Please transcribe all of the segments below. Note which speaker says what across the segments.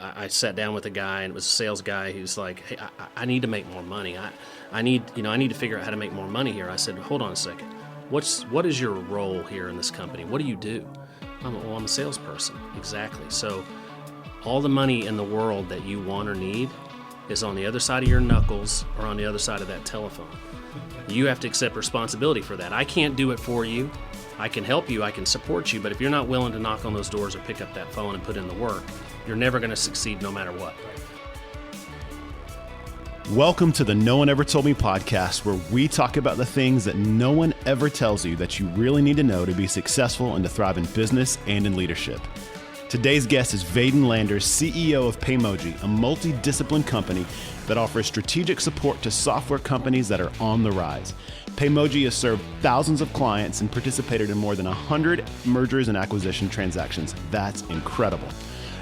Speaker 1: I sat down with a guy, and it was a sales guy who's like, hey, I need to make more money. I need to figure out how to make more money here. I said, hold on a second. What is your role here in this company? What do you do? I'm a salesperson. Exactly. So all the money in the world that you want or need is on the other side of your knuckles or on the other side of that telephone. You have to accept responsibility for that. I can't do it for you. I can help you, I can support you, but if you're not willing to knock on those doors or pick up that phone and put in the work, you're never going to succeed no matter what.
Speaker 2: Welcome to the No One Ever Told Me podcast, where we talk about the things that no one ever tells you that you really need to know to be successful and to thrive in business and in leadership. Today's guest is Vaden Landers, CEO of Paymogy, a multidisciplined company that offers strategic support to software companies that are on the rise. Paymogy has served thousands of clients and participated in more than 100 mergers and acquisition transactions. That's incredible.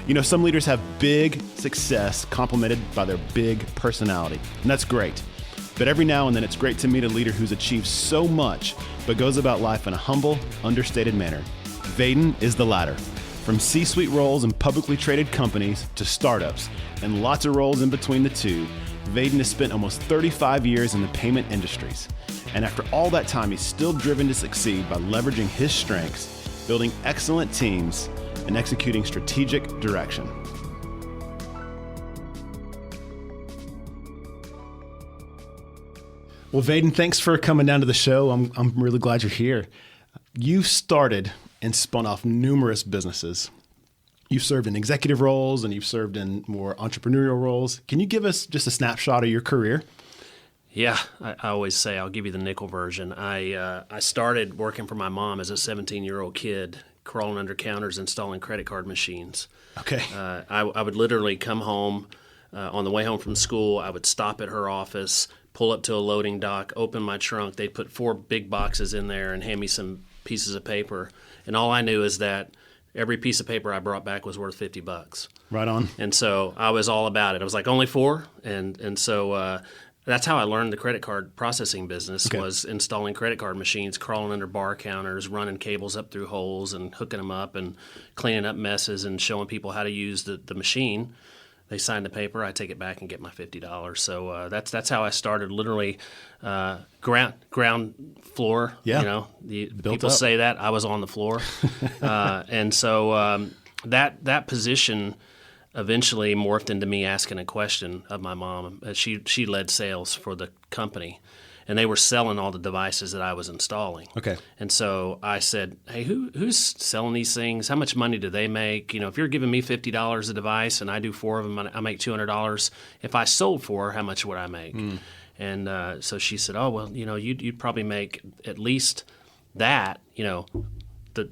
Speaker 2: You know, some leaders have big success complemented by their big personality, and that's great. But every now and then it's great to meet a leader who's achieved so much, but goes about life in a humble, understated manner. Vaden is the latter. From C-suite roles in publicly traded companies to startups, and lots of roles in between the two, Vaden has spent almost 35 years in the payment industries. And after all that time, he's still driven to succeed by leveraging his strengths, building excellent teams, and executing strategic direction. Well, Vaden, thanks for coming down to the show. I'm really glad you're here. You've started and spun off numerous businesses. You've served in executive roles and you've served in more entrepreneurial roles. Can you give us just a snapshot of your career?
Speaker 1: Yeah, I always say I'll give you the nickel version. I started working for my mom as a 17-year-old kid, crawling under counters, installing credit card machines.
Speaker 2: Okay.
Speaker 1: I would literally come home on the way home from school. I would stop at her office, pull up to a loading dock, open my trunk. They'd put 4 big boxes in there and hand me some pieces of paper. And all I knew is that every piece of paper I brought back was worth $50.
Speaker 2: Right on.
Speaker 1: And so I was all about it. I was like, only 4? And so that's how I learned the credit card processing business, was installing credit card machines, crawling under bar counters, running cables up through holes and hooking them up and cleaning up messes and showing people how to use the machine. They sign the paper, I take it back and get my $50. So that's how I started, literally ground floor.
Speaker 2: Yeah.
Speaker 1: You know, people say that. I was on the floor. And so that position eventually morphed into me asking a question of my mom. She led sales for the company, and they were selling all the devices that I was installing.
Speaker 2: Okay.
Speaker 1: And so I said, hey, who's selling these things? How much money do they make? You know, if you're giving me $50 a device and I do 4 of them, I make $200. If I sold 4, how much would I make? And so she said, oh, well, you know, you'd probably make at least that, you know,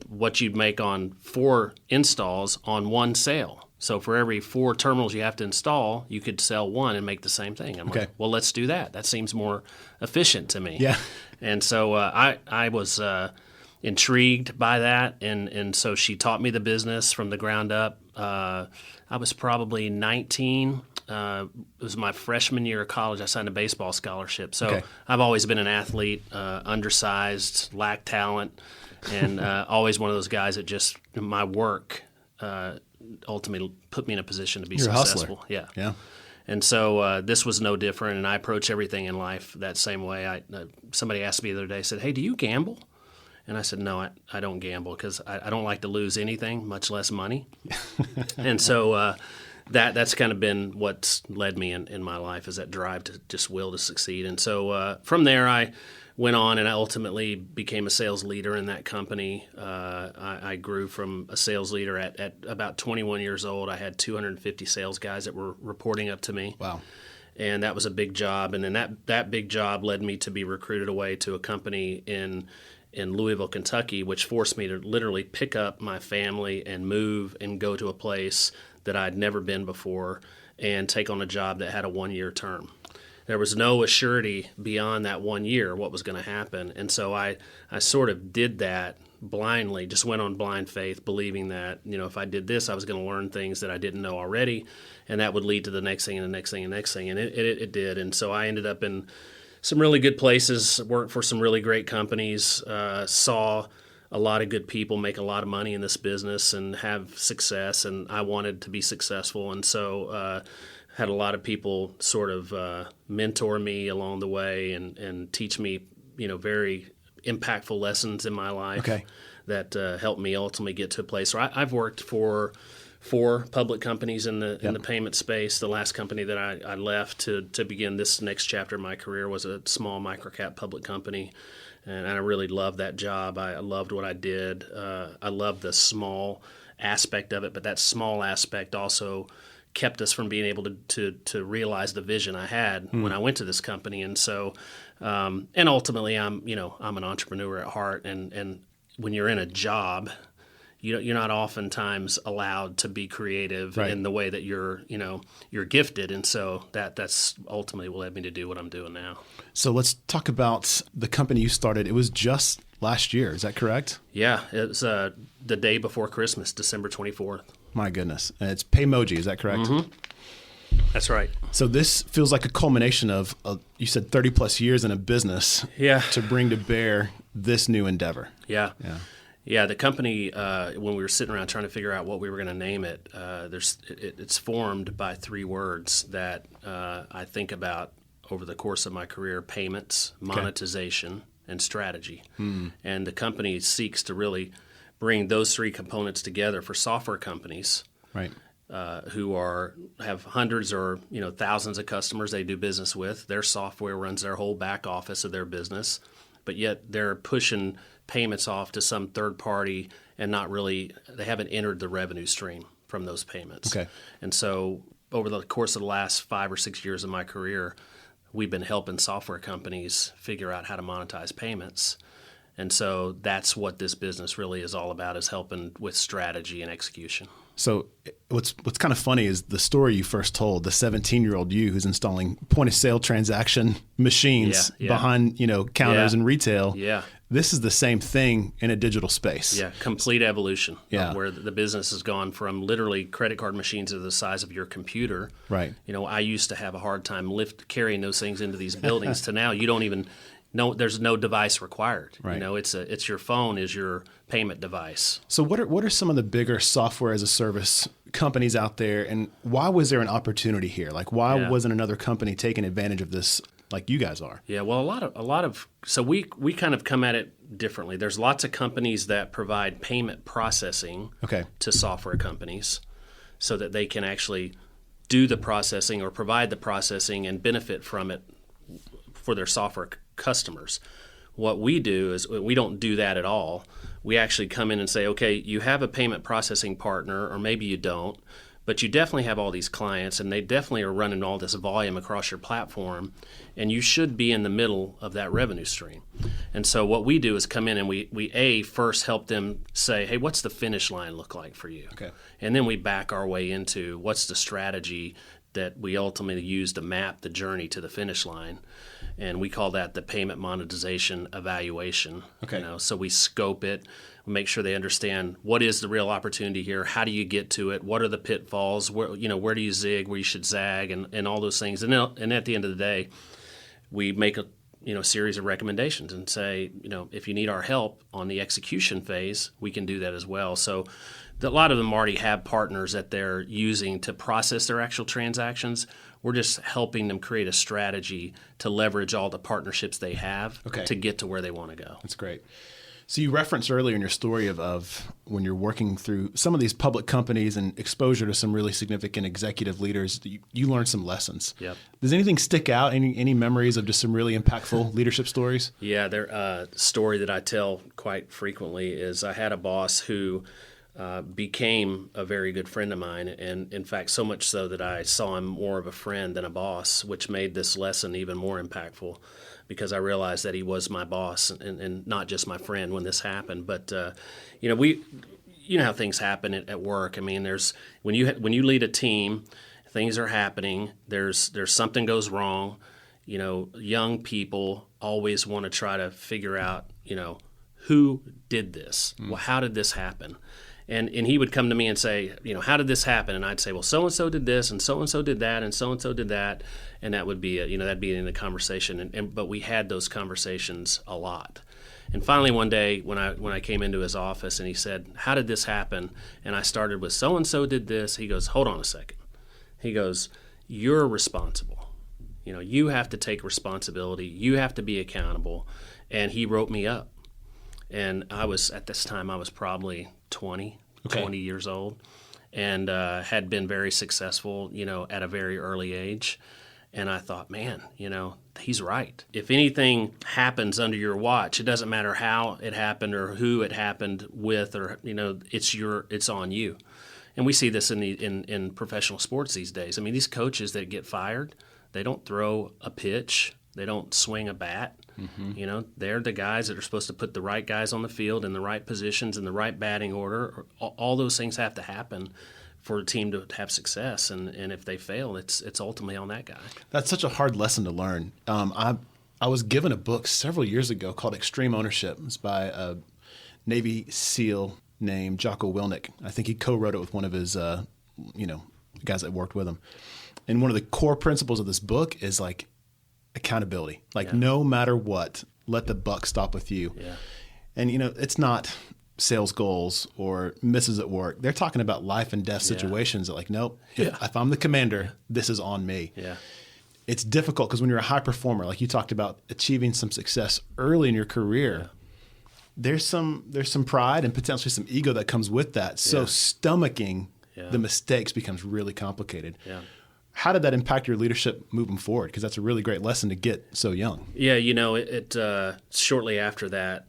Speaker 1: what you'd make on 4 installs on 1 sale. So for every 4 terminals you have to install, you could sell 1 and make the same thing. I'm like, well, let's do that. That seems more efficient to me.
Speaker 2: Yeah.
Speaker 1: And so I was intrigued by that, and so she taught me the business from the ground up. I was probably 19. It was my freshman year of college. I signed a baseball scholarship. So I've always been an athlete, undersized, lacked talent, and always one of those guys that just my work ultimately put me in a position to be successful. Yeah. And so this was no different, and I approach everything in life that same way. Somebody asked me the other day, said, hey, do you gamble? And I said, no, I don't gamble because I don't like to lose anything, much less money. And so that's kind of been what's led me in my life, is that drive to just will to succeed. And so from there, I went on and I ultimately became a sales leader in that company. I grew from a sales leader at about 21 years old. I had 250 sales guys that were reporting up to me.
Speaker 2: Wow.
Speaker 1: And that was a big job. And then that big job led me to be recruited away to a company in Louisville, Kentucky, which forced me to literally pick up my family and move and go to a place that I'd never been before and take on a job that had a 1-year term. There was no assurity beyond that 1 year what was going to happen. And so I sort of did that blindly, just went on blind faith, believing that, you know, if I did this, I was going to learn things that I didn't know already, and that would lead to the next thing and the next thing and the next thing. And it did. And so I ended up in some really good places, worked for some really great companies, saw a lot of good people make a lot of money in this business and have success, and I wanted to be successful. And so had a lot of people sort of mentor me along the way and teach me, very impactful lessons in my life that helped me ultimately get to a place where I've worked for 4 public companies in the payment space. The last company that I left to begin this next chapter of my career was a small microcap public company, and I really loved that job. I loved what I did. I loved the small aspect of it, but that small aspect also kept us from being able to realize the vision I had when I went to this company. And so, and ultimately, I'm an entrepreneur at heart, and when you're in a job, you're not oftentimes allowed to be creative in the way that you're gifted, and so that's ultimately what led me to do what I'm doing now.
Speaker 2: So let's talk about the company you started. It was just last year, is that correct?
Speaker 1: Yeah, it was the day before Christmas, December 24th.
Speaker 2: My goodness, and it's Paymogy, is that correct?
Speaker 1: Mm-hmm. That's right.
Speaker 2: So this feels like a culmination of you said 30 plus years in a business, to bring to bear this new endeavor.
Speaker 1: Yeah, the company, when we were sitting around trying to figure out what we were going to name it, it's formed by 3 words that I think about over the course of my career: payments, monetization, and strategy. And the company seeks to really bring those 3 components together for software companies who have hundreds or thousands of customers they do business with. Their software runs their whole back office of their business, but yet they're pushing payments off to some third party and they haven't entered the revenue stream from those payments. And so over the course of the last 5 or 6 years of my career, we've been helping software companies figure out how to monetize payments. And so that's what this business really is all about, is helping with strategy and execution.
Speaker 2: So what's kind of funny is the story you first told, the 17-year-old you who's installing point-of-sale transaction machines behind counters in retail. This is the same thing in a digital space.
Speaker 1: Complete evolution of where the business has gone from literally credit card machines are the size of your computer. I used to have a hard time carrying those things into these buildings to now you don't even know, there's no device required. It's your phone is your payment device.
Speaker 2: So what are some of the bigger software as a service companies out there, and why was there an opportunity here? Like, why wasn't another company taking advantage of this like you guys are?
Speaker 1: Well, a lot of so we kind of come at it differently. There's lots of companies that provide payment processing to software companies so that they can actually do the processing or provide the processing and benefit from it for their software customers. What we do is we don't do that at all. We actually come in and say, okay, you have a payment processing partner, or maybe you don't, but you definitely have all these clients, and they definitely are running all this volume across your platform, and you should be in the middle of that revenue stream. And so what we do is come in and we first help them say, hey, what's the finish line look like for you? And then we back our way into what's the strategy that we ultimately use to map the journey to the finish line. And we call that the payment monetization evaluation. So we scope it, we make sure they understand what is the real opportunity here, how do you get to it, what are the pitfalls, where do you zig, where you should zag, and all those things. And at the end of the day, we make a series of recommendations and say, if you need our help on the execution phase, we can do that as well. So a lot of them already have partners that they're using to process their actual transactions. We're just helping them create a strategy to leverage all the partnerships they have to get to where they want to go.
Speaker 2: That's great. So you referenced earlier in your story of when you're working through some of these public companies and exposure to some really significant executive leaders, you learned some lessons. Does anything stick out? Any memories of just some really impactful leadership stories?
Speaker 1: There story that I tell quite frequently is I had a boss who became a very good friend of mine, and in fact so much so that I saw him more of a friend than a boss, which made this lesson even more impactful because I realized that he was my boss and not just my friend when this happened. But how things happen at work. I mean, there's when you lead a team, things are happening. There's something goes wrong. Young people always want to try to figure out who did this. Well, how did this happen? And he would come to me and say, how did this happen? And I'd say, well, so-and-so did this, and so-and-so did that, and so-and-so did that. And that would be, that'd be in the conversation. But we had those conversations a lot. And finally one day when I came into his office and he said, "How did this happen?" And I started with so-and-so did this. He goes, "Hold on a second." He goes, "You're responsible. You have to take responsibility. You have to be accountable." And he wrote me up. And at this time, I was probably 20 years old, and had been very successful, at a very early age. And I thought, man, he's right. If anything happens under your watch, it doesn't matter how it happened or who it happened with, or it's on you. And we see this in professional sports these days. I mean, these coaches that get fired, they don't throw a pitch, they don't swing a bat. Mm-hmm. They're the guys that are supposed to put the right guys on the field in the right positions in the right batting order. All those things have to happen for a team to have success, and if they fail, it's ultimately on that guy. That's
Speaker 2: such a hard lesson to learn. I was given a book several years ago called Extreme Ownership. It's by a Navy SEAL named Jocko Willink. I think he co-wrote it with one of his guys that worked with him. And one of the core principles of this book is like accountability. No matter what, let the buck stop with you.
Speaker 1: Yeah.
Speaker 2: And it's not sales goals or misses at work. They're talking about life and death situations that nope, if I'm the commander, this is on me.
Speaker 1: Yeah.
Speaker 2: It's difficult because when you're a high performer, like you talked about achieving some success early in your career, there's some pride and potentially some ego that comes with that. So stomaching the mistakes becomes really complicated.
Speaker 1: Yeah.
Speaker 2: How did that impact your leadership moving forward? Because that's a really great lesson to get so young.
Speaker 1: Yeah, it shortly after that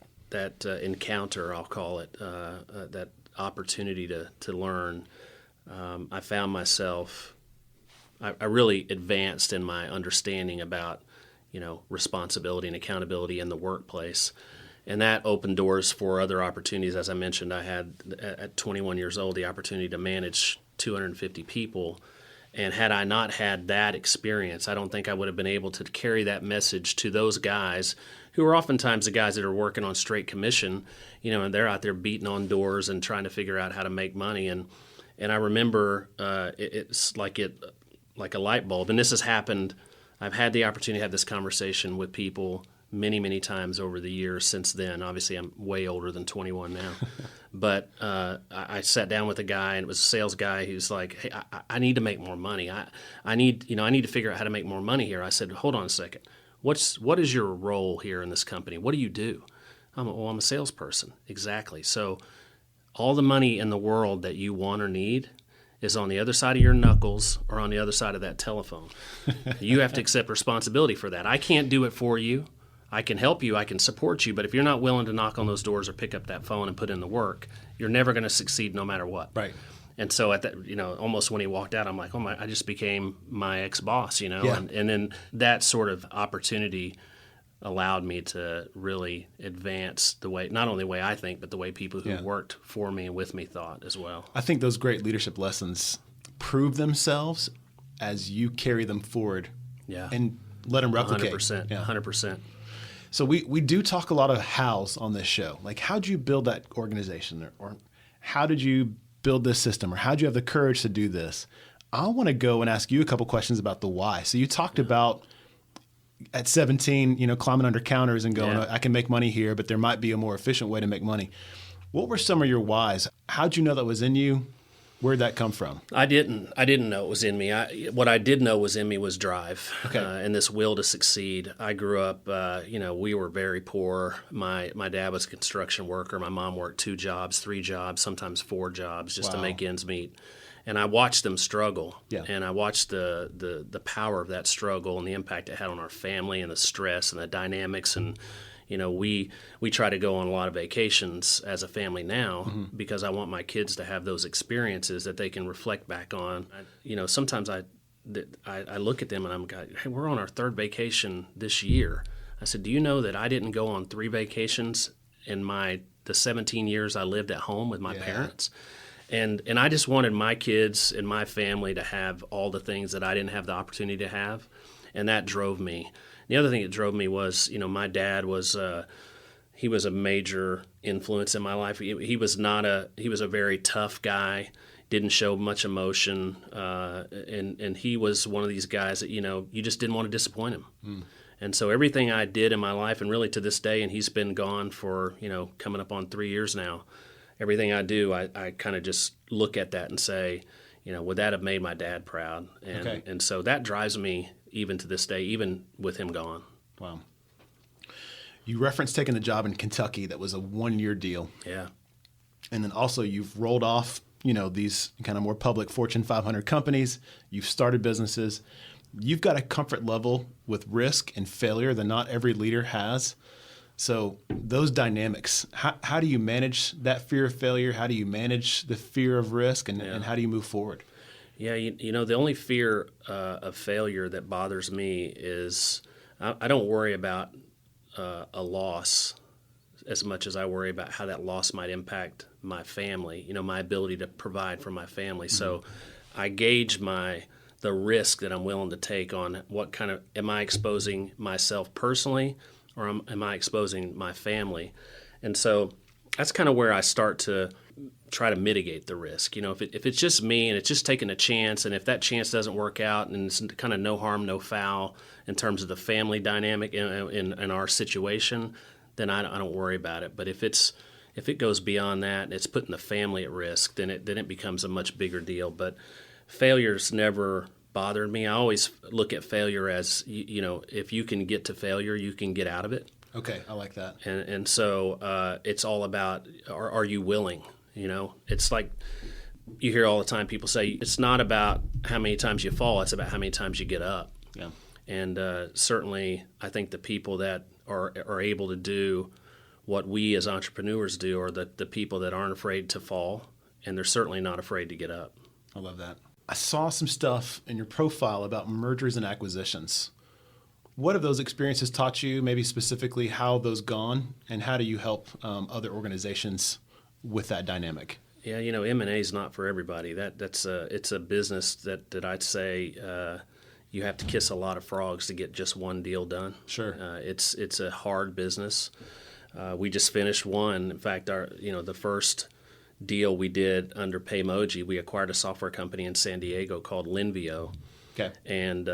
Speaker 1: encounter, I'll call it, that opportunity to learn, I found myself, I really advanced in my understanding about, responsibility and accountability in the workplace. And that opened doors for other opportunities. As I mentioned, I had, at 21 years old, the opportunity to manage 250 people. And had I not had that experience, I don't think I would have been able to carry that message to those guys who are oftentimes the guys that are working on straight commission, and they're out there beating on doors and trying to figure out how to make money. And I remember it's like a light bulb. And this has happened. I've had the opportunity to have this conversation with people many, many times over the years since then. Obviously, I'm way older than 21 now. But I sat down with a guy, and it was a sales guy who's like, "Hey, I need to make more money. I need to figure out how to make more money here." I said, "Hold on a second. What is your role here in this company? What do you do?" I'm a salesperson. Exactly. So all the money in the world that you want or need is on the other side of your knuckles or on the other side of that telephone. You have to accept responsibility for that. I can't do it for you. I can help you, I can support you, but if you're not willing to knock on those doors or pick up that phone and put in the work, you're never going to succeed no matter what.
Speaker 2: Right.
Speaker 1: And so at that, almost when he walked out, I'm like, oh my, I just became my ex-boss,
Speaker 2: Yeah.
Speaker 1: And then that sort of opportunity allowed me to really advance the way, not only the way I think, but the way people who worked for me and with me thought as well.
Speaker 2: I think those great leadership lessons prove themselves as you carry them forward.
Speaker 1: Yeah.
Speaker 2: And let them replicate.
Speaker 1: 100%.
Speaker 2: Yeah.
Speaker 1: 100%.
Speaker 2: So we do talk a lot of hows on this show. Like, how'd you build that organization, or how did you build this system, or how'd you have the courage to do this? I want to go and ask you a couple questions about the why. So you talked about at 17, climbing under counters and going, I can make money here, but there might be a more efficient way to make money. What were some of your whys? How'd you know that was in you? Where'd that come from?
Speaker 1: I didn't know it was in me. What I did know was in me was drive, and this will to succeed. I grew up, we were very poor. My dad was a construction worker. My mom worked 2 jobs, 3 jobs, sometimes 4 jobs just to make ends meet. And I watched them struggle, and I watched the power of that struggle and the impact it had on our family and the stress and the dynamics. And we try to go on a lot of vacations as a family now because I want my kids to have those experiences that they can reflect back on. Sometimes I look at them and I'm like, hey, we're on our 3rd vacation this year. I said, do you know that I didn't go on 3 vacations in the 17 years I lived at home with my parents? And I just wanted my kids and my family to have all the things that I didn't have the opportunity to have, and that drove me. The other thing that drove me was, my dad was he was a major influence in my life. He was a very tough guy, didn't show much emotion, and he was one of these guys that you just didn't want to disappoint him. And so everything I did in my life, and really to this day, and he's been gone for, coming up on 3 years now, everything I do, I kind of just look at that and say, would that have made my dad proud? And so that drives me even to this day, even with him gone.
Speaker 2: Wow. You referenced taking the job in Kentucky that was a 1-year deal.
Speaker 1: Yeah.
Speaker 2: And then also you've rolled off, these kind of more public Fortune 500 companies. You've started businesses. You've got a comfort level with risk and failure that not every leader has. So those dynamics, how do you manage that fear of failure? How do you manage the fear of risk, and how do you move forward?
Speaker 1: Yeah, the only fear of failure that bothers me is I don't worry about a loss as much as I worry about how that loss might impact my family, my ability to provide for my family. Mm-hmm. So I gauge the risk that I'm willing to take on what kind of, am I exposing myself personally, or am I exposing my family? And so that's kind of where I start to try to mitigate the risk. If it's just me and it's just taking a chance, and if that chance doesn't work out and it's kind of no harm, no foul in terms of the family dynamic in our situation, then I don't worry about it. But if it goes beyond that and it's putting the family at risk, then it becomes a much bigger deal. But failure's never bothered me. I always look at failure as, if you can get to failure, you can get out of it.
Speaker 2: Okay, I like that.
Speaker 1: And so it's all about, are you willing? It's like you hear all the time people say, it's not about how many times you fall, it's about how many times you get up.
Speaker 2: Yeah.
Speaker 1: And certainly I think the people that are able to do what we as entrepreneurs do are the people that aren't afraid to fall, and they're certainly not afraid to get up.
Speaker 2: I love that. I saw some stuff in your profile about mergers and acquisitions. What have those experiences taught you, maybe specifically how those gone, and how do you help other organizations with that dynamic?
Speaker 1: Yeah, M&A is not for everybody. It's a business that I'd say you have to kiss a lot of frogs to get just one deal done.
Speaker 2: Sure.
Speaker 1: It's a hard business. We just finished one. In fact, the first deal we did under Paymogy, we acquired a software company in San Diego called Linvio.
Speaker 2: Okay.
Speaker 1: And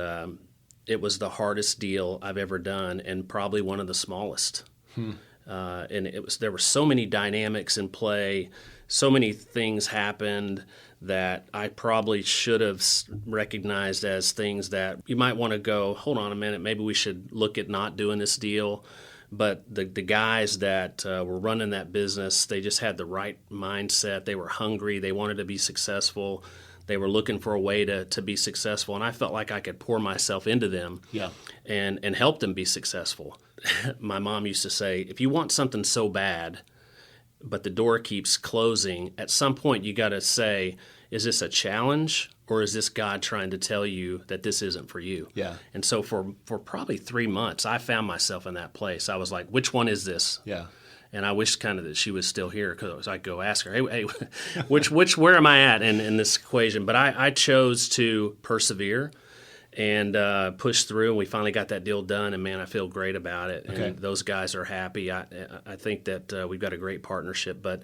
Speaker 1: it was the hardest deal I've ever done, and probably one of the smallest. And there were so many dynamics in play, so many things happened that I probably should have recognized as things that you might want to go, hold on a minute, maybe we should look at not doing this deal. But the guys that were running that business, they just had the right mindset. They were hungry. They wanted to be successful. They were looking for a way to be successful. And I felt like I could pour myself into them and help them be successful. My mom used to say, if you want something so bad, but the door keeps closing, at some point you got to say, is this a challenge, or is this God trying to tell you that this isn't for you? Yeah. And so for probably 3 months, I found myself in that place. I was like, which one is this? Yeah. And I wish kind of that she was still here, because I go ask her, hey, where am I at in this equation? But I chose to persevere and push through, and we finally got that deal done. And man, I feel great about it. Okay. And those guys are happy. I think that we've got a great partnership. But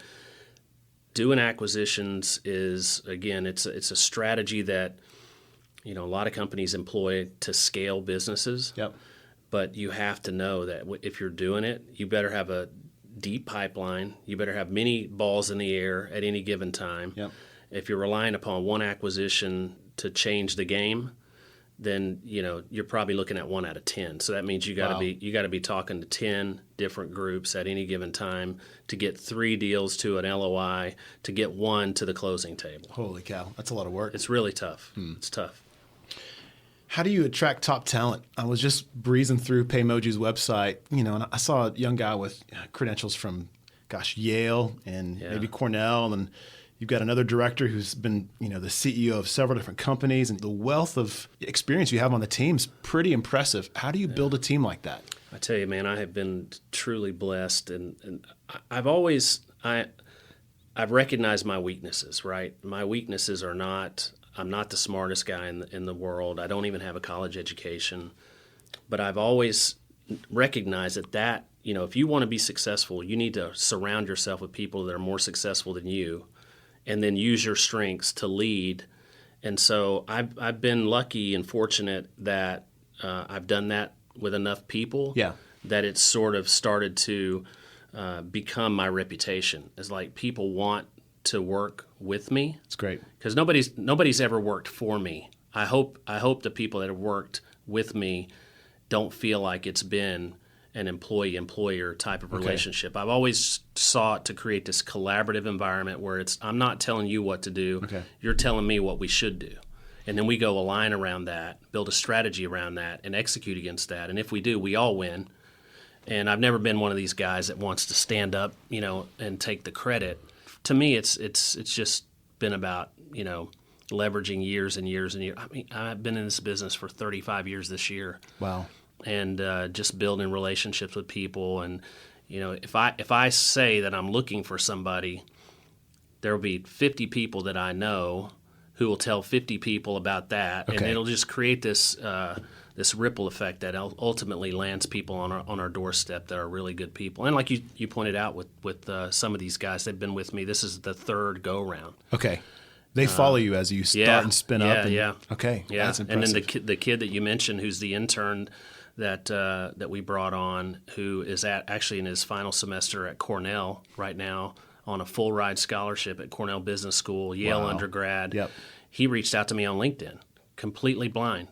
Speaker 1: doing acquisitions is, again, it's a strategy that a lot of companies employ to scale businesses. Yep. But you have to know that if you're doing it, you better have a deep pipeline. You better have many balls in the air at any given time. Yep. If you're relying upon one acquisition to change the game, then you're probably looking at 1 out of 10. So that means you got to be talking to 10 different groups at any given time to get 3 deals to an LOI, to get 1 to the closing table.
Speaker 2: Holy cow, that's a lot of work.
Speaker 1: It's really tough. It's tough.
Speaker 2: How do you attract top talent? I was just breezing through Paymogy's website, and I saw a young guy with credentials from, Yale and maybe Cornell, and you've got another director who's been, the CEO of several different companies, and the wealth of experience you have on the team is pretty impressive. How do you build a team like that?
Speaker 1: I tell you, man, I have been truly blessed, and I've recognized my weaknesses, right? My weaknesses are not, I'm not the smartest guy in the world. I don't even have a college education, but I've always recognized that if you want to be successful, you need to surround yourself with people that are more successful than you, and then use your strengths to lead. And so I've been lucky and fortunate that I've done that with enough people
Speaker 2: Yeah.
Speaker 1: that it's sort of started to become my reputation. It's like people want to work with me.
Speaker 2: It's great.
Speaker 1: Because nobody's ever worked for me. I hope the people that have worked with me don't feel like it's been an employee-employer type of relationship. I've always sought to create this collaborative environment where I'm not telling you what to do.
Speaker 2: Okay.
Speaker 1: You're telling me what we should do. And then we go align around that, build a strategy around that, and execute against that. And if we do, we all win. And I've never been one of these guys that wants to stand up, and take the credit. To me, it's just been about, leveraging years and years and years. I mean, I've been in this business for 35 years this year.
Speaker 2: Wow.
Speaker 1: And just building relationships with people. And, if I say that I'm looking for somebody, there will be 50 people that I know who will tell 50 people about that. Okay. And it'll just create this ripple effect that ultimately lands people on our doorstep that are really good people. And like you pointed out with some of these guys, they've been with me. This is the third go-round.
Speaker 2: Okay. They follow you as you start and spin up.
Speaker 1: Yeah.
Speaker 2: Okay.
Speaker 1: Yeah.
Speaker 2: That's impressive.
Speaker 1: And then the kid that you mentioned, who's the intern that we brought on, who is actually in his final semester at Cornell right now on a full ride scholarship at Cornell Business School, Yale undergrad.
Speaker 2: Yep.
Speaker 1: He reached out to me on LinkedIn, completely blind,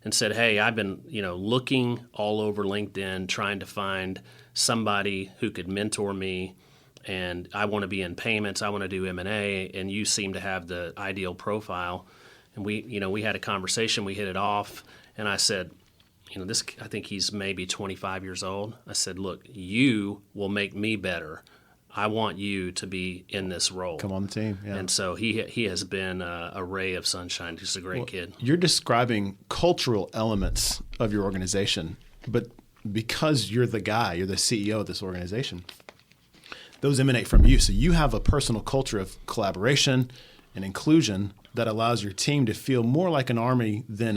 Speaker 1: and said, "Hey, I've been looking all over LinkedIn trying to find somebody who could mentor me. And I want to be in payments. I want to do M&A, and you seem to have the ideal profile." And we had a conversation. We hit it off, and I said, I think he's maybe 25 years old. I said, "Look, you will make me better. I want you to be in this role.
Speaker 2: Come on the team." Yeah.
Speaker 1: And so he has been a ray of sunshine. He's a great kid.
Speaker 2: You're describing cultural elements of your organization, but because you're the guy, you're the CEO of this organization, those emanate from you. So you have a personal culture of collaboration and inclusion that allows your team to feel more like an army than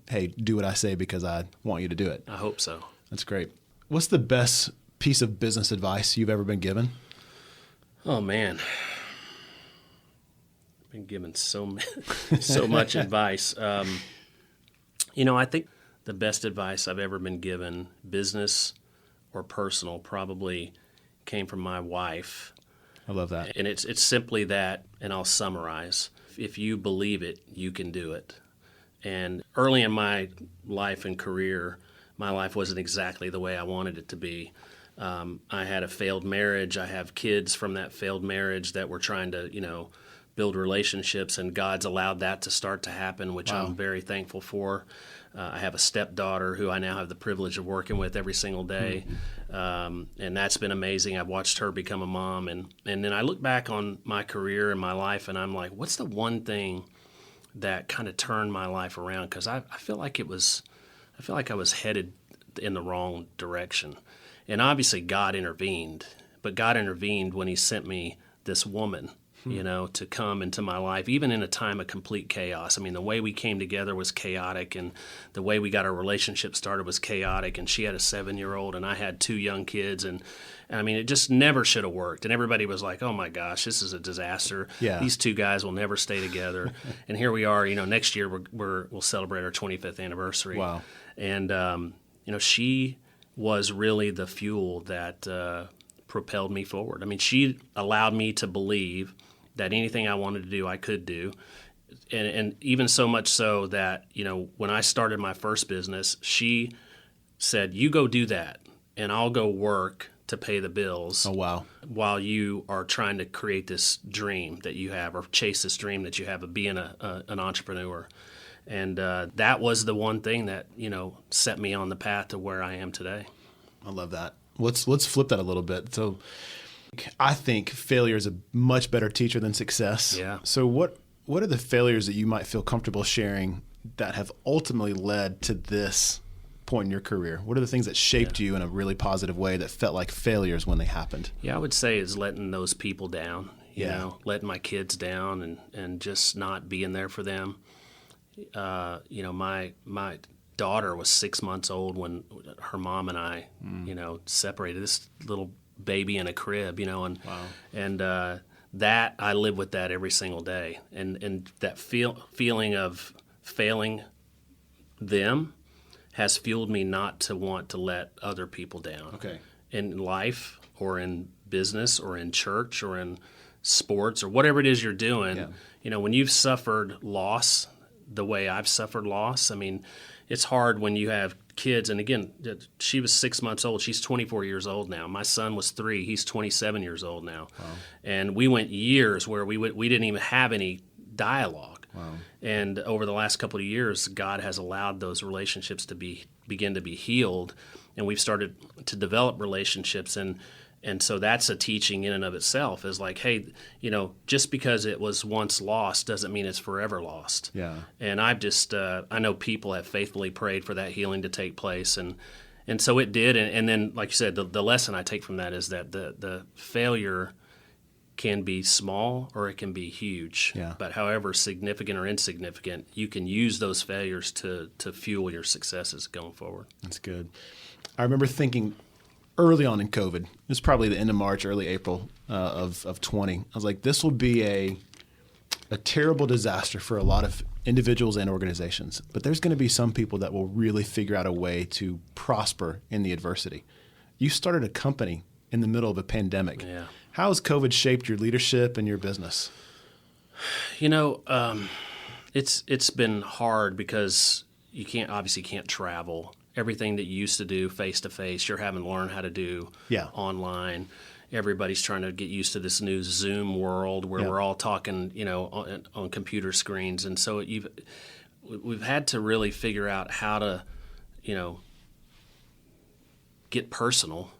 Speaker 2: hey, do what I say because I want you to do it.
Speaker 1: I hope so.
Speaker 2: That's great. What's the best piece of business advice you've ever been given?
Speaker 1: Oh, man. I've been given so much advice. I think the best advice I've ever been given, business or personal, probably came from my wife.
Speaker 2: I love that.
Speaker 1: And it's simply that, and I'll summarize. If you believe it, you can do it. And early in my life and career, my life wasn't exactly the way I wanted it to be. I had a failed marriage. I have kids from that failed marriage that were trying to, build relationships, and God's allowed that to start to happen, which I'm very thankful for. I have a stepdaughter who I now have the privilege of working with every single day, and that's been amazing. I've watched her become a mom, and then I look back on my career and my life, and I'm like, what's the one thing that kind of turned my life around? Because I feel like I was headed in the wrong direction, and obviously God intervened, but God intervened when He sent me this woman. To come into my life, even in a time of complete chaos. I mean, the way we came together was chaotic, and the way we got our relationship started was chaotic, and she had a 7-year-old, and I had 2 young kids, and I mean, it just never should have worked, and everybody was like, oh my gosh, this is a disaster.
Speaker 2: Yeah.
Speaker 1: These 2 guys will never stay together. And here we are, next year we'll celebrate our 25th anniversary.
Speaker 2: Wow.
Speaker 1: And, she was really the fuel that propelled me forward. I mean, she allowed me to believe that anything I wanted to do, I could do. And even so much so that, when I started my first business, she said, you go do that, and I'll go work to pay the bills.
Speaker 2: Oh, wow.
Speaker 1: While you are trying to create this dream that you have, or chase this dream that you have of being an entrepreneur. And that was the one thing that, set me on the path to where I am today.
Speaker 2: I love that. Let's flip that a little bit. So I think failure is a much better teacher than success.
Speaker 1: Yeah.
Speaker 2: So what are the failures that you might feel comfortable sharing that have ultimately led to this point in your career? What are the things that shaped you in a really positive way that felt like failures when they happened?
Speaker 1: Yeah, I would say is letting those people down, letting my kids down and just not being there for them. My daughter was 6 months old when her mom and I, separated. This little baby in a crib, and
Speaker 2: wow.
Speaker 1: And that I live with that every single day, and that feeling of failing them has fueled me not to want to let other people down.
Speaker 2: Okay.
Speaker 1: In life or in business or in church or in sports or whatever it is you're doing.
Speaker 2: Yeah.
Speaker 1: You know, when you've suffered loss the way I've suffered loss, I mean, it's hard when you have kids. And again, she was 6 months old. She's 24 years old now. My son was 3. He's 27 years old now. Wow. And we went years where we didn't even have any dialogue.
Speaker 2: Wow. And
Speaker 1: over the last couple of years, God has allowed those relationships to begin to be healed, and we've started to develop relationships. And so that's a teaching in and of itself, is like, hey, you know, just because it was once lost doesn't mean it's forever lost.
Speaker 2: Yeah.
Speaker 1: And I've just, I know people have faithfully prayed for that healing to take place. And so it did. And then, like you said, the lesson I take from that is that the failure can be small or it can be huge.
Speaker 2: Yeah.
Speaker 1: But however significant or insignificant, you can use those failures to fuel your successes going forward.
Speaker 2: That's good. I remember thinking early on in COVID, it was probably the end of March, early April of 20. I was like, this will be a terrible disaster for a lot of individuals and organizations. But there's going to be some people that will really figure out a way to prosper in the adversity. You started a company in the middle of a pandemic.
Speaker 1: Yeah.
Speaker 2: How has COVID shaped your leadership and your business?
Speaker 1: You know, it's been hard because you obviously can't travel. Everything that you used to do face-to-face, you're having to learn how to do online. Everybody's trying to get used to this new Zoom world where we're all talking, you know, on computer screens. And so we've had to really figure out how to, you know, get personal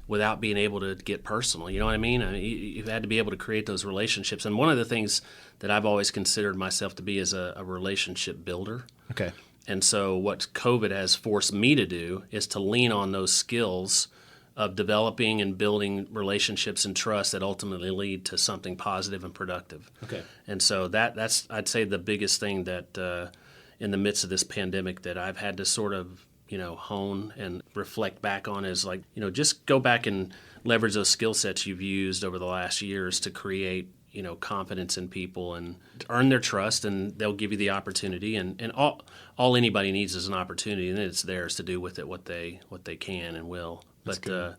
Speaker 1: without being able to get personal. You know what I mean? You've had to be able to create those relationships. And one of the things that I've always considered myself to be is a relationship builder.
Speaker 2: Okay.
Speaker 1: And so what COVID has forced me to do is to lean on those skills of developing and building relationships and trust that ultimately lead to something positive and productive.
Speaker 2: Okay.
Speaker 1: And so that's, I'd say, the biggest thing that in the midst of this pandemic that I've had to sort of, you know, hone and reflect back on is like, you know, just go back and leverage those skill sets you've used over the last years to create, you know, confidence in people and earn their trust, and they'll give you the opportunity. And all anybody needs is an opportunity, and then it's theirs to do with it what they can and will.
Speaker 2: That's
Speaker 1: but
Speaker 2: good.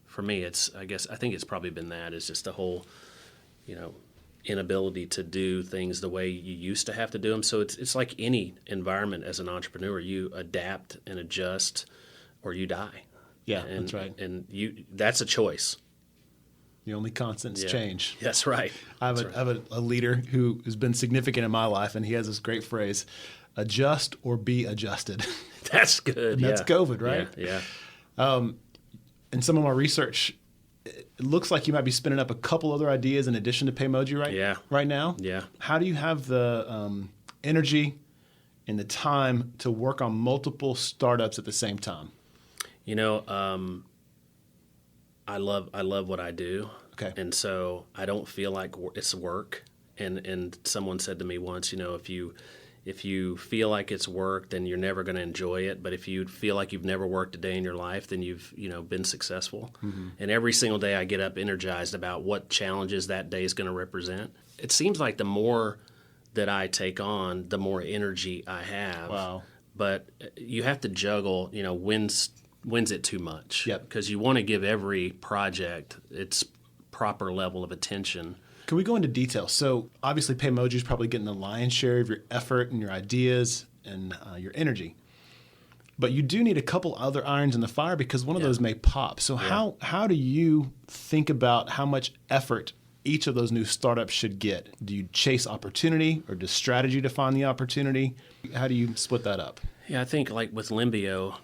Speaker 1: For me, I think it's probably been that is just the whole, you know, inability to do things the way you used to have to do them. So it's like any environment as an entrepreneur, you adapt and adjust, or you die.
Speaker 2: Yeah, that's right.
Speaker 1: And that's a choice.
Speaker 2: The only constant is change.
Speaker 1: That's right.
Speaker 2: I have a leader who has been significant in my life, and he has this great phrase, adjust or be adjusted.
Speaker 1: That's good.
Speaker 2: And that's COVID, right?
Speaker 1: Yeah.
Speaker 2: In some of my research, it looks like you might be spinning up a couple other ideas in addition to Paymogy right now.
Speaker 1: Yeah. How
Speaker 2: do you have the energy and the time to work on multiple startups at the same time?
Speaker 1: You know, I love what I do.
Speaker 2: Okay.
Speaker 1: And so I don't feel like it's work. And someone said to me once, you know, if you feel like it's work, then you're never going to enjoy it. But if you feel like you've never worked a day in your life, then you've, you know, been successful. Mm-hmm. And every single day I get up energized about what challenges that day is going to represent. It seems like the more that I take on, the more energy I have.
Speaker 2: Wow.
Speaker 1: But you have to juggle, you know, when's it too much?
Speaker 2: Yep.
Speaker 1: Because you want to give every project its proper level of attention.
Speaker 2: Can we go into detail? So obviously Paymogy is probably getting the lion's share of your effort and your ideas and your energy. But you do need a couple other irons in the fire because one of those may pop. So how do you think about how much effort each of those new startups should get? Do you chase opportunity, or does strategy define the opportunity? How do you split that up?
Speaker 1: Yeah, I think like with Limbio,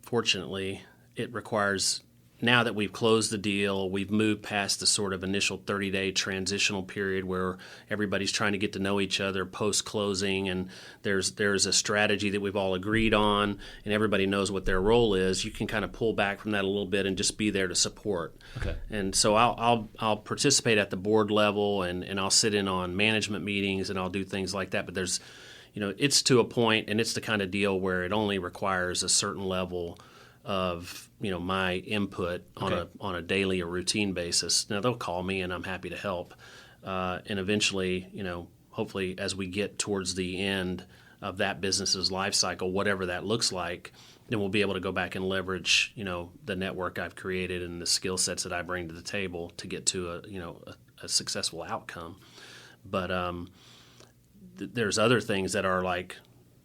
Speaker 1: fortunately, it requires, now that we've closed the deal, we've moved past the sort of initial 30-day transitional period where everybody's trying to get to know each other post-closing, and there's a strategy that we've all agreed on, and everybody knows what their role is. You can kind of pull back from that a little bit and just be there to support.
Speaker 2: Okay.
Speaker 1: And so I'll participate at the board level, and I'll sit in on management meetings, and I'll do things like that. But there's, you know, it's to a point, and it's the kind of deal where it only requires a certain level of, you know, my input on a daily or routine basis. Now they'll call me and I'm happy to help. And eventually, you know, hopefully as we get towards the end of that business's life cycle, whatever that looks like, then we'll be able to go back and leverage, the network I've created and the skill sets that I bring to the table to get to a successful outcome. But there's other things that are like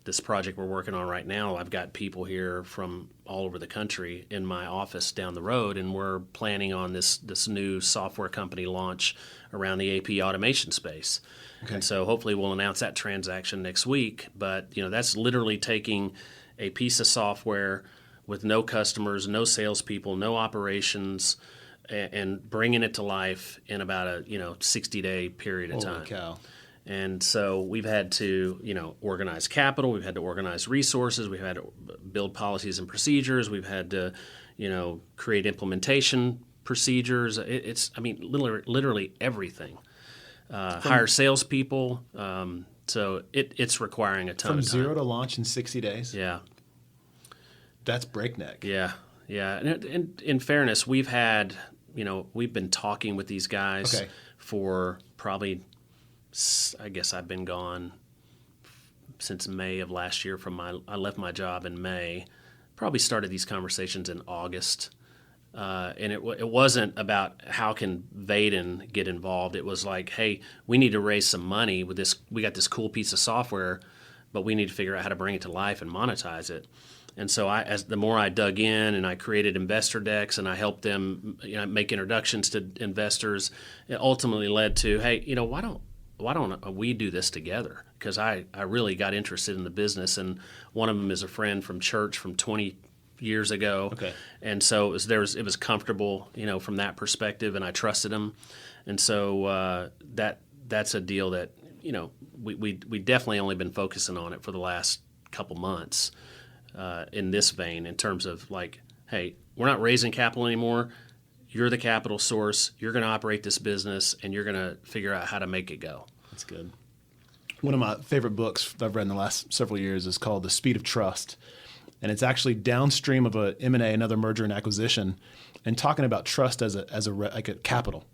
Speaker 1: this project we're working on right now. I've got people here from all over the country in my office down the road, and we're planning on this new software company launch around the AP automation space. Okay. And so hopefully we'll announce that transaction next week. But that's literally taking a piece of software with no customers, no salespeople, no operations, and bringing it to life in about a 60-day period of time.
Speaker 2: Holy cow.
Speaker 1: And so we've had to, organize capital. We've had to organize resources. We've had to build policies and procedures. We've had to, create implementation procedures. Literally everything. Hire salespeople. So it's requiring a ton of time.
Speaker 2: From zero to launch in 60 days?
Speaker 1: Yeah.
Speaker 2: That's breakneck.
Speaker 1: Yeah. And in fairness, we've been talking with these guys for probably, I guess I've been gone since May of last year. I left my job in May. Probably started these conversations in August. And it wasn't about how can Vaden get involved. It was like, hey, we need to raise some money with this. We got this cool piece of software, but we need to figure out how to bring it to life and monetize it. And so as the more I dug in and I created investor decks and I helped them make introductions to investors, it ultimately led to, hey, why don't we do this together? Because I really got interested in the business, and one of them is a friend from church from 20 years ago. Okay. And so it was comfortable, from that perspective, and I trusted him. And so that's a deal that, we definitely only been focusing on it for the last couple months in this vein, in terms of like, hey, we're not raising capital anymore. You're the capital source. You're going to operate this business, and you're going to figure out how to make it go.
Speaker 2: That's good. One of my favorite books I've read in the last several years is called The Speed of Trust. And it's actually downstream of a M&A, another merger and acquisition, and talking about trust as a capital.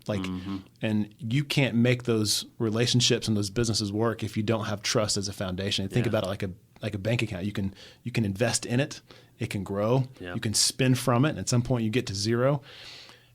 Speaker 2: And you can't make those relationships and those businesses work if you don't have trust as a foundation. And think about it like a bank account. You can invest in it, it can grow, you can spend from it, and at some point you get to zero.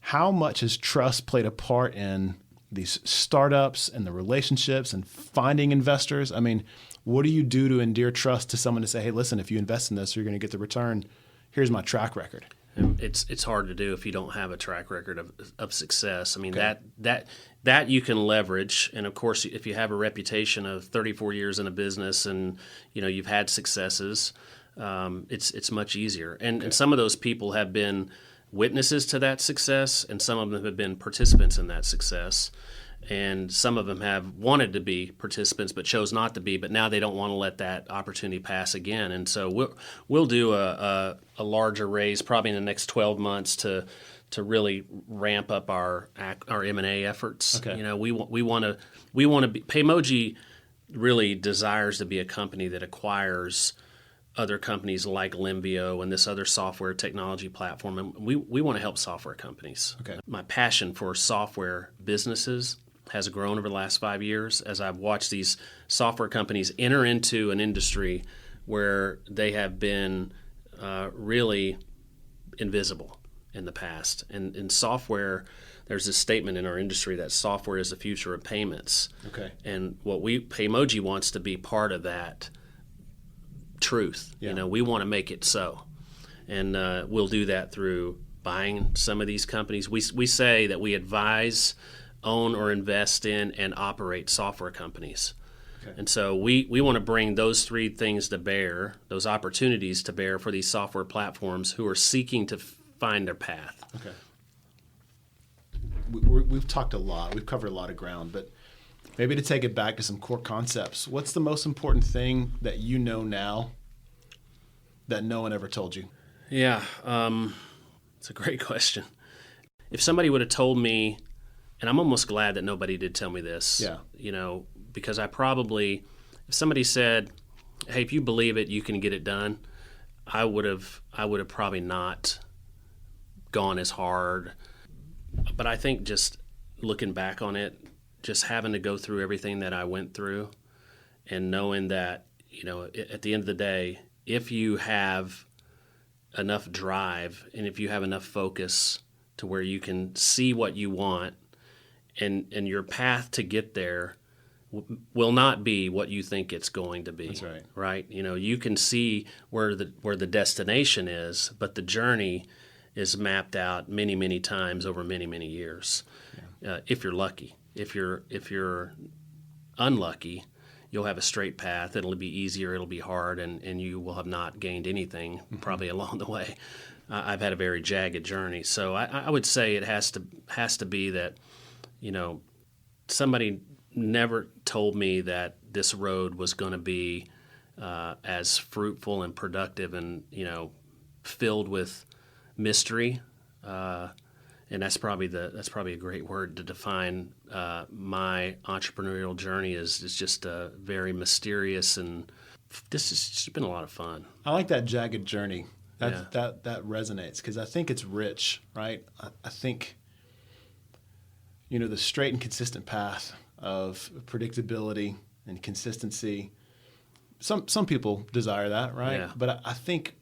Speaker 2: How much has trust played a part in these startups and the relationships and finding investors? I mean, what do you do to endear trust to someone to say, hey, listen, if you invest in this, you're going to get the return. Here's my track record.
Speaker 1: It's hard to do if you don't have a track record of success. I mean, that you can leverage. And of course, if you have a reputation of 34 years in a business and, you've had successes, it's much easier. And some of those people have been witnesses to that success, and some of them have been participants in that success. And some of them have wanted to be participants but chose not to be, but now they don't want to let that opportunity pass again. And so we'll do a larger raise probably in the next 12 months to really ramp up our M&A efforts. Okay. We want to be, Paymogy really desires to be a company that acquires other companies like Limbio and this other software technology platform. And we want to help software companies. Okay. My passion for software businesses has grown over the last 5 years as I've watched these software companies enter into an industry where they have been really invisible in the past. And in software, there's this statement in our industry that software is the future of payments. Okay. And Paymogy wants to be part of that truth. Yeah. We want to make it so. And we'll do that through buying some of these companies. We say that we advise, own or invest in, and operate software companies. Okay. And so we want to bring those three things to bear, those opportunities to bear for these software platforms who are seeking to find their path.
Speaker 2: Okay. We've talked a lot. We've covered a lot of ground, but maybe to take it back to some core concepts, what's the most important thing that you know now that no one ever told you?
Speaker 1: Yeah, it's a great question. If somebody would have told me, and I'm almost glad that nobody did tell me this, because if somebody said, hey, if you believe it, you can get it done, I would have probably not gone as hard. But I think just looking back on it, just having to go through everything that I went through and knowing that, at the end of the day, if you have enough drive and if you have enough focus to where you can see what you want, and your path to get there will not be what you think it's going to be.
Speaker 2: That's right.
Speaker 1: Right? You can see where the destination is, but the journey is mapped out many, many times over many, many years. Yeah. If you're lucky. If you're unlucky, you'll have a straight path. It'll be easier. It'll be hard, and you will have not gained anything probably along the way. I've had a very jagged journey, so I would say it has to be that, somebody never told me that this road was going to be as fruitful and productive and filled with mystery. And that's probably a great word to define my entrepreneurial journey. Is just very mysterious, and this has just been a lot of fun.
Speaker 2: I like that jagged journey. That resonates because I think it's rich, right? I think the straight and consistent path of predictability and consistency. Some people desire that, right?
Speaker 1: Yeah.
Speaker 2: But I think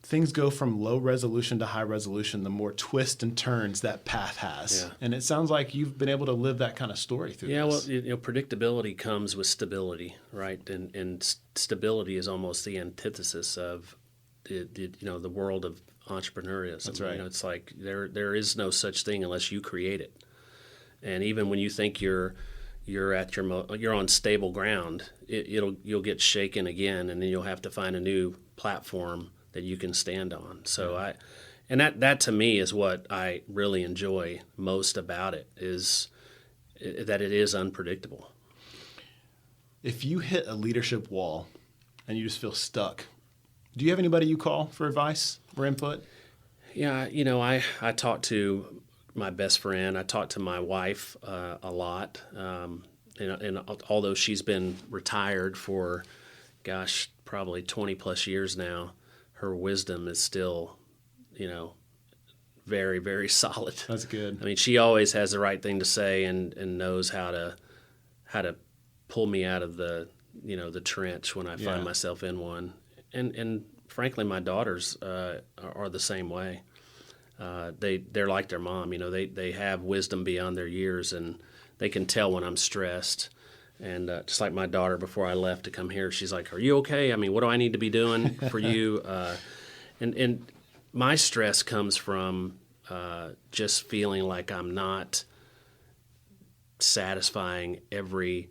Speaker 2: things go from low resolution to high resolution the more twists and turns that path has. Yeah. And it sounds like you've been able to live that kind of story through this.
Speaker 1: Yeah, well, predictability comes with stability, right? And stability is almost the antithesis of the world of entrepreneurship.
Speaker 2: That's right.
Speaker 1: It's like there is no such thing unless you create it. And even when you think you're you're on stable ground, you'll get shaken again, and then you'll have to find a new platform that you can stand on. So that to me is what I really enjoy most about it, is that it is unpredictable.
Speaker 2: If you hit a leadership wall and you just feel stuck, do you have anybody you call for advice or input?
Speaker 1: Yeah, I talk to my best friend. I talk to my wife a lot. And although she's been retired for, probably 20 plus years now, her wisdom is still, very, very solid.
Speaker 2: That's good.
Speaker 1: I mean, she always has the right thing to say and knows how to pull me out of the trench when I find myself in one. And frankly, my daughters are the same way. They're like their mom. They have wisdom beyond their years, and they can tell when I'm stressed. And just like my daughter, before I left to come here, she's like, "Are you okay? I mean, what do I need to be doing for you?" And my stress comes from just feeling like I'm not satisfying every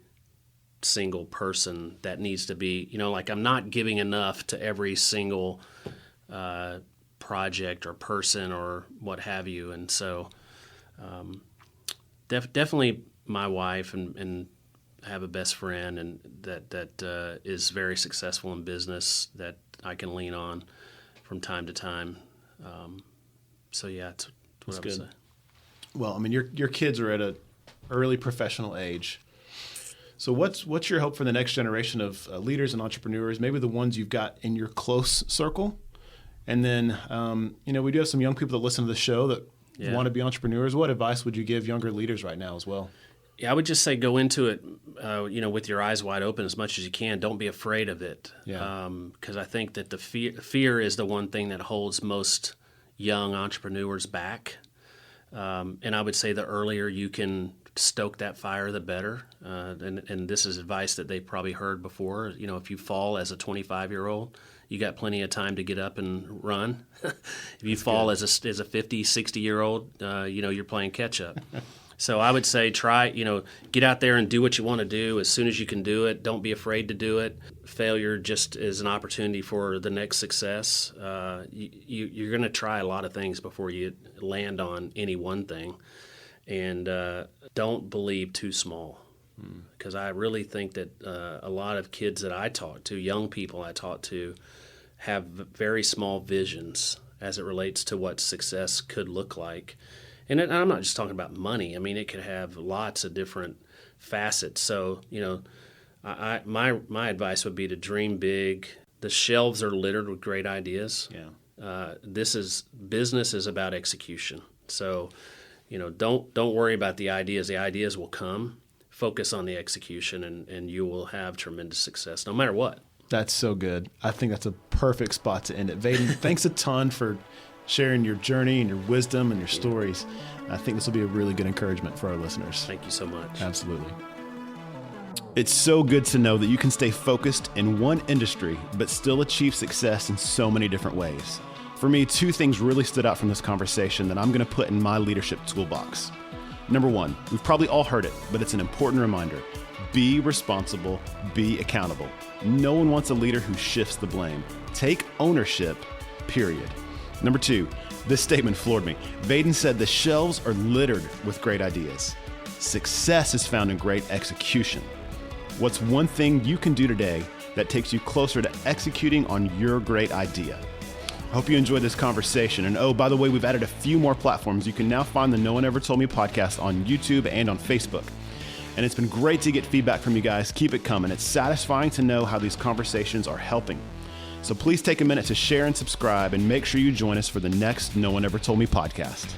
Speaker 1: single person that needs to be, like I'm not giving enough to every single project or person or what have you. And so definitely my wife and I have a best friend and that is very successful in business that I can lean on from time to time. That's what I would say.
Speaker 2: Well, I mean, your kids are at an early professional age. So what's your hope for the next generation of leaders and entrepreneurs, maybe the ones you've got in your close circle? And then, we do have some young people that listen to the show that want to be entrepreneurs. What advice would you give younger leaders right now as well?
Speaker 1: Yeah, I would just say go into it, with your eyes wide open as much as you can. Don't be afraid of it.
Speaker 2: Yeah.
Speaker 1: Because I think that the fear is the one thing that holds most young entrepreneurs back. And I would say the earlier you can stoke that fire, the better. And this is advice that they've probably heard before. If you fall as a 25-year-old, you got plenty of time to get up and run. If you fall as a 50, 60-year-old, you're playing catch up. So I would say try, get out there and do what you want to do as soon as you can do it. Don't be afraid to do it. Failure just is an opportunity for the next success. You're going to try a lot of things before you land on any one thing. And don't believe too small, because I really think that a lot of kids that I talk to, young people I talk to, have very small visions as it relates to what success could look like. And I'm not just talking about money. I mean, it could have lots of different facets. So, my advice would be to dream big. The shelves are littered with great ideas.
Speaker 2: Yeah.
Speaker 1: Business is about execution. So, don't worry about the ideas. The ideas will come. Focus on the execution, and you will have tremendous success, no matter what.
Speaker 2: That's so good. I think that's a perfect spot to end it. Vaden, thanks a ton for sharing your journey and your wisdom and your stories. I think this will be a really good encouragement for our listeners.
Speaker 1: Thank you so much.
Speaker 2: Absolutely. It's so good to know that you can stay focused in one industry, but still achieve success in so many different ways. For me, 2 things really stood out from this conversation that I'm going to put in my leadership toolbox. Number 1, we've probably all heard it, but it's an important reminder. Be responsible, be accountable. No one wants a leader who shifts the blame. Take ownership, period. Number 2, this statement floored me. Vaden said the shelves are littered with great ideas. Success is found in great execution. What's one thing you can do today that takes you closer to executing on your great idea? I hope you enjoyed this conversation. And oh, by the way, we've added a few more platforms. You can now find the No One Ever Told Me podcast on YouTube and on Facebook. And it's been great to get feedback from you guys. Keep it coming. It's satisfying to know how these conversations are helping. So please take a minute to share and subscribe and make sure you join us for the next No One Ever Told Me podcast.